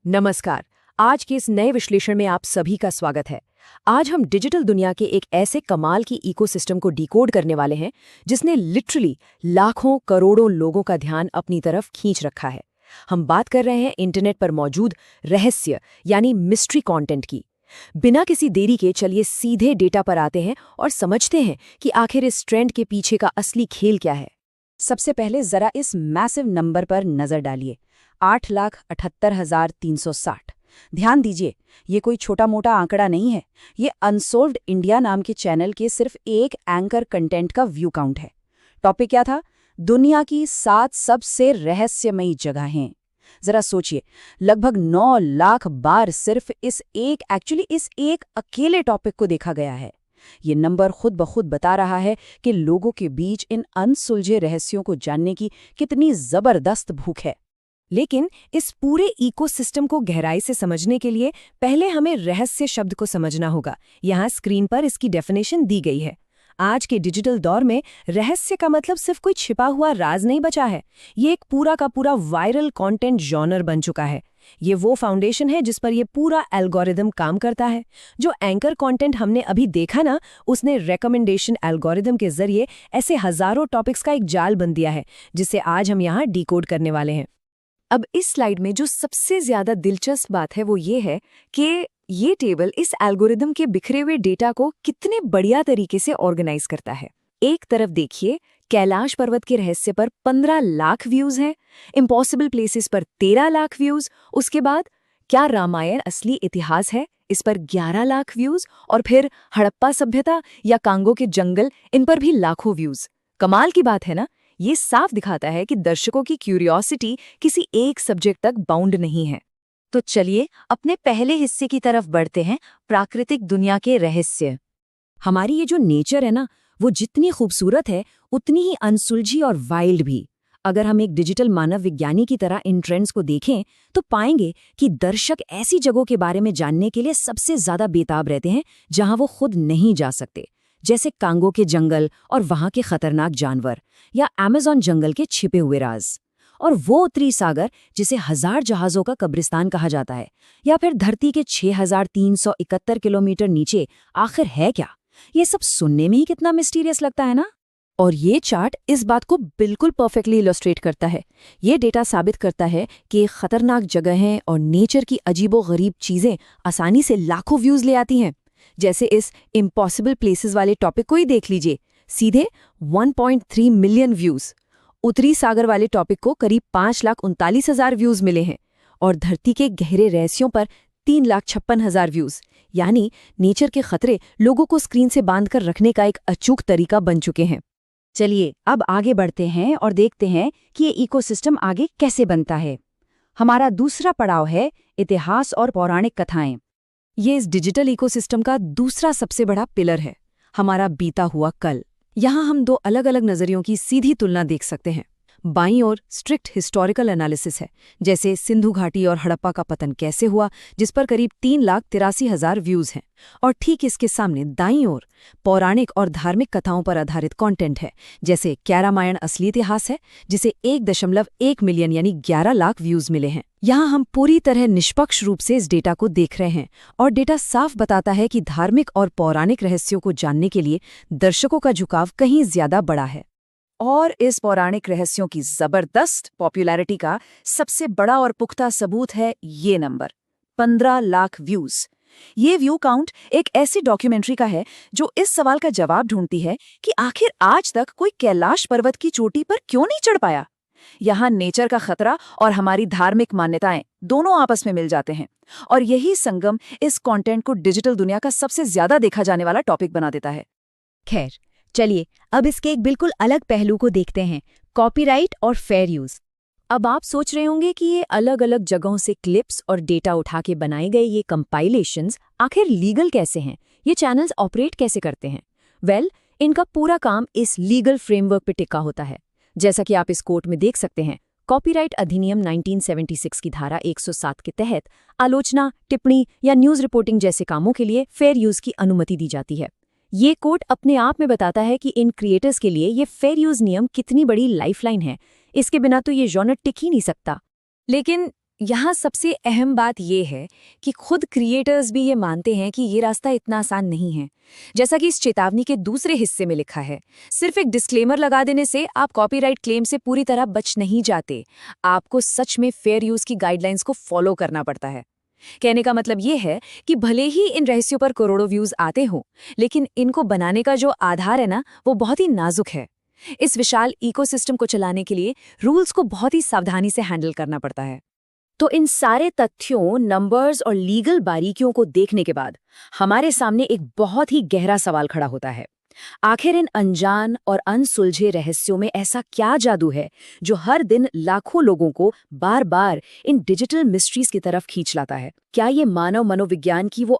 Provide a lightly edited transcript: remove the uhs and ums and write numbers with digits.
नमस्कार। आज के इस नए विश्लेषण में आप सभी का स्वागत है। आज हम डिजिटल दुनिया के एक ऐसे कमाल की इकोसिस्टम को डिकोड करने वाले हैं जिसने लिटरली लाखों करोड़ों लोगों का ध्यान अपनी तरफ खींच रखा है। हम बात कर रहे हैं इंटरनेट पर मौजूद रहस्य यानी मिस्ट्री कंटेंट की। बिना किसी देरी के चलिए सीधे डेटा पर आते हैं और समझते हैं कि आखिर इस ट्रेंड के पीछे का असली खेल क्या है। सबसे पहले जरा इस मैसिव नंबर पर नजर डालिए, 8,78,360। ध्यान दीजिए, ये कोई छोटा मोटा आंकड़ा नहीं है। ये अनसोल्व्ड इंडिया नाम के चैनल के सिर्फ एक एंकर कंटेंट का व्यू काउंट है। टॉपिक क्या था? दुनिया की 7 सबसे रहस्यमयी जगहें। जरा सोचिए, लगभग 9 लाख बार सिर्फ इस एक अकेले टॉपिक को देखा गया है। ये नंबर खुद ब खुद बता रहा है कि लोगों के बीच इन अनसुलझे रहस्यों को जानने की कितनी जबरदस्त भूख है। लेकिन इस पूरे इकोसिस्टम को गहराई से समझने के लिए पहले हमें रहस्य शब्द को समझना होगा। यहाँ स्क्रीन पर इसकी डेफिनेशन दी गई है। आज के डिजिटल दौर में रहस्य का मतलब सिर्फ कोई छिपा हुआ राज नहीं बचा है। ये एक पूरा का पूरा वायरल कंटेंट जॉनर बन चुका है। ये वो फाउंडेशन है जिस पर ये पूरा एल्गोरिदम काम करता है। जो एंकर कंटेंट हमने अभी देखा ना, उसने रेकमेंडेशन एल्गोरिदम के जरिए ऐसे हजारों टॉपिक्स का एक जाल बन दिया है जिसे आज हम यहाँ डिकोड करने वाले हैं। अब इस स्लाइड में जो सबसे ज्यादा दिलचस्प बात है वो ये है कि ये टेबल इस एल्गोरिदम के बिखरे हुए डेटा को कितने बढ़िया तरीके से ऑर्गेनाइज करता है। एक तरफ देखिए, कैलाश पर्वत के रहस्य पर 15 लाख व्यूज हैं, इम्पॉसिबल प्लेसेस पर 13 लाख व्यूज, उसके बाद क्या रामायण असली इतिहास है, इस पर 11 लाख व्यूज, और फिर हड़प्पा सभ्यता या कांगो के जंगल, इन पर भी लाखों व्यूज। कमाल की बात है ना? ये साफ दिखाता है कि दर्शकों की क्यूरियोसिटी किसी एक सब्जेक्ट तक बाउंड नहीं है। तो चलिए अपने पहले हिस्से की तरफ बढ़ते हैं, प्राकृतिक दुनिया के रहस्य। हमारी ये जो नेचर है ना, वो जितनी खूबसूरत है उतनी ही अनसुलझी और वाइल्ड भी। अगर हम एक डिजिटल मानव विज्ञानी की तरह इन ट्रेंड्स को देखें तो पाएंगे कि दर्शक ऐसी जगहों के बारे में जानने के लिए सबसे ज्यादा बेताब रहते हैं जहां वो खुद नहीं जा सकते, जैसे कांगो के जंगल और वहां के खतरनाक जानवर, या अमेज़न जंगल के छिपे हुए राज, और वो उत्तरी सागर जिसे 1000 जहाजों का कब्रिस्तान कहा जाता है, या फिर धरती के 6371 किलोमीटर नीचे आखिर है क्या। ये सब सुनने में ही कितना मिस्टीरियस लगता है ना। और ये चार्ट इस बात को बिल्कुल परफेक्टली इलस्ट्रेट करता है। ये डेटा साबित करता है कि खतरनाक जगहें और नेचर की अजीबोगरीब चीजें आसानी से लाखों व्यूज ले आती हैं। जैसे इस इम्पॉसिबल प्लेसेस वाले टॉपिक को ही देख लीजिए, सीधे 1.3 मिलियन व्यूज। उत्तरी सागर वाले टॉपिक को करीब 5,39,000 व्यूज मिले हैं, और धरती के गहरे रहस्यों पर 3,56,000 व्यूज। यानी नेचर के खतरे लोगों को स्क्रीन से बांधकर रखने का एक अचूक तरीका बन चुके हैं। चलिए अब आगे बढ़ते हैं और देखते हैं कि ये इकोसिस्टम आगे कैसे बनता है। हमारा दूसरा पड़ाव है इतिहास और पौराणिक कथाएं। ये इस डिजिटल इकोसिस्टम का दूसरा सबसे बड़ा पिलर है, हमारा बीता हुआ कल। यहाँ हम 2 अलग अलग नजरियों की सीधी तुलना देख सकते हैं। बाईं ओर स्ट्रिक्ट हिस्टोरिकल एनालिसिस है, जैसे सिंधु घाटी और हड़प्पा का पतन कैसे हुआ, जिस पर करीब 3,83,000 व्यूज हैं। और ठीक इसके सामने दाईं ओर पौराणिक और धार्मिक कथाओं पर आधारित कंटेंट है, जैसे क्या रामायण असली इतिहास है, जिसे 1.1 मिलियन यानी 11 लाख व्यूज मिले हैं। यहाँ हम पूरी तरह निष्पक्ष रूप से इस डेटा को देख रहे हैं, और डेटा साफ बताता है कि धार्मिक और पौराणिक रहस्यों को जानने के लिए दर्शकों का झुकाव कहीं ज्यादा बड़ा है। और इस पौराणिक रहस्यों की जबरदस्त पॉपुलैरिटी का सबसे बड़ा और पुख्ता सबूत है ये नंबर, 15 लाख व्यूज। ये व्यू काउंट एक ऐसी डॉक्यूमेंट्री का है जो इस सवाल का जवाब ढूंढती है कि आखिर आज तक कोई कैलाश पर्वत की चोटी पर क्यों नहीं चढ़ पाया। यहाँ नेचर का खतरा और हमारी धार्मिक मान्यताएं दोनों आपस में मिल जाते हैं, और यही संगम इस कंटेंट को डिजिटल दुनिया का सबसे ज्यादा देखा जाने वाला टॉपिक बना देता है। खैर, चलिए अब इसके एक बिल्कुल अलग पहलू को देखते हैं, कॉपीराइट और फेयर यूज। अब आप सोच रहे होंगे कि ये अलग अलग जगहों से क्लिप्स और डेटा उठा के बनाए गए ये कंपाइलेशंस आखिर लीगल कैसे हैं, ये चैनल्स ऑपरेट कैसे करते हैं। वेल, इनका पूरा काम इस लीगल फ्रेमवर्क पे टिका होता है। जैसा कि आप इस कोर्ट में देख सकते हैं, कॉपीराइट अधिनियम 1976 की धारा 107 के तहत आलोचना, टिप्पणी या न्यूज रिपोर्टिंग जैसे कामों के लिए फेयर यूज की अनुमति दी जाती है। ये कोड अपने आप में बताता है कि इन क्रिएटर्स के लिए ये फेयर यूज नियम कितनी बड़ी लाइफलाइन है। इसके बिना तो ये जॉनर टिक ही नहीं सकता। लेकिन यहाँ सबसे अहम बात ये है कि खुद क्रिएटर्स भी ये मानते हैं कि ये रास्ता इतना आसान नहीं है। जैसा कि इस चेतावनी के दूसरे हिस्से में लिखा है, सिर्फ एक डिस्क्लेमर लगा देने से आप कॉपीराइट क्लेम से पूरी तरह बच नहीं जाते। आपको सच में फेयर यूज की गाइडलाइंस को फॉलो करना पड़ता है। कहने का मतलब ये है कि भले ही इन रहस्यों पर करोड़ों व्यूज आते हों, लेकिन इनको बनाने का जो आधार है ना, वो बहुत ही नाजुक है। इस विशाल इकोसिस्टम को चलाने के लिए रूल्स को बहुत ही सावधानी से हैंडल करना पड़ता है। तो इन सारे तथ्यों, नंबर्स और लीगल बारीकियों को देखने के बाद हमारे सामने एक बहुत ही गहरा सवाल खड़ा होता है। आखिर इन अनजान और अनसुलझे रहस्यों में ऐसा क्या जादू है जो हर दिन लाखों लोगों को बार बार इन डिजिटल मिस्ट्रीज की तरफ खींच लाता है? क्या ये मानव मनोविज्ञान की वो